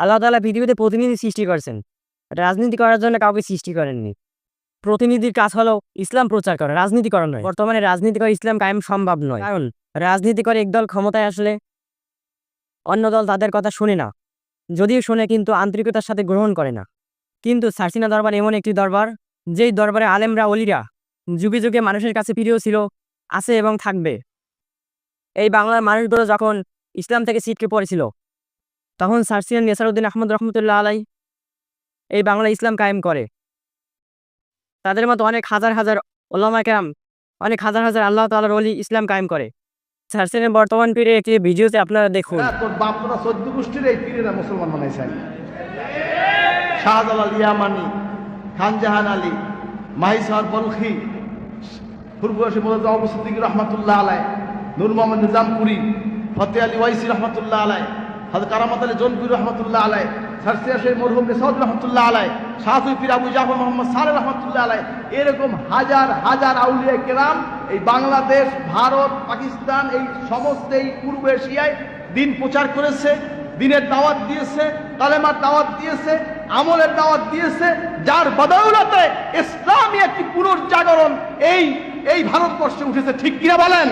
আল্লাহ তাআলা পৃথিবীতে প্রতিনিধি সৃষ্টি করেছেন। রাজনীতি করার জন্য কাউকে সৃষ্টি করেননি। প্রতিনিধির কাজ হলো ইসলাম প্রচার করা, রাজনীতি করা নয়। বর্তমানে রাজনীতি করে ইসলাম কায়েম সম্ভব নয়। কারণ রাজনীতি করে একদল ক্ষমতায় আসলে অন্য দল তাদের কথা শোনে না। যদিও শোনে কিন্তু আন্তরিকতার সাথে গ্রহণ করে না। কিন্তু সারসিনা দরবার এমন একটি দরবার, যেই দরবারে আলেমরা ওলিরা যুগে যুগে মানুষের কাছে প্রিয় ছিল, আছে এবং থাকবে। এই বাংলার মানুষগুলো যখন ইসলাম থেকে ছিটকে পড়েছিল, তখন সারসিনা নেসারউদ্দিন আহমদ রহমতুল্লাহ আলাই এই বাংলা ইসলাম কায়েম করে। তাদের মতো অনেক হাজার হাজার ওলামা কেরাম, অনেক হাজার হাজার আল্লাহ তাআলার ওলি ইসলাম কায়েম করে। সারসিনের বর্তমান পীরে একটি ভিডিওতে আপনারা দেখুন। তোর বাপ তোরা 14 গোষ্ঠীর এই পীরেরা মুসলমান বানাইছেন। শাহজালাল ইয়ামানি, খানজাহান আলী, মাহিসার বলখি, পূর্ববাসী মোলাজ্জম আবু সিদ্দিক রহমাতুল্লাহ আলাই, নূর মোহাম্মদ নিজামপুরি, ফতে আলী ওয়াইসি রহমাতুল্লাহ আলাই, হযরত কারামাত আলী জনপুরি রহমাতুল্লাহ আলাই, সারসিয়া শেখ মরহুম নেসাউদ্দিন রহমাতুল্লাহ আলাই, শাহসুফি পীর আবু জাফর মোহাম্মদ সালেহ রহমাতুল্লাহ আলাই, এরকম হাজার হাজার আউলিয়া কেরাম এই বাংলাদেশ, ভারত, পাকিস্তান, এই সমস্ত এই পূর্ব এশিয়ায় দিন প্রচার করেছে, দিনের দাওয়াত দিয়েছে, কালেমার দাওয়াত দিয়েছে, আমলের দাওয়াত দিয়েছে, যার বদৌলতে ইসলামী একটি পুনর্জাগরণ এই ভারতবর্ষে উঠেছে। ঠিক কিনা বলেন?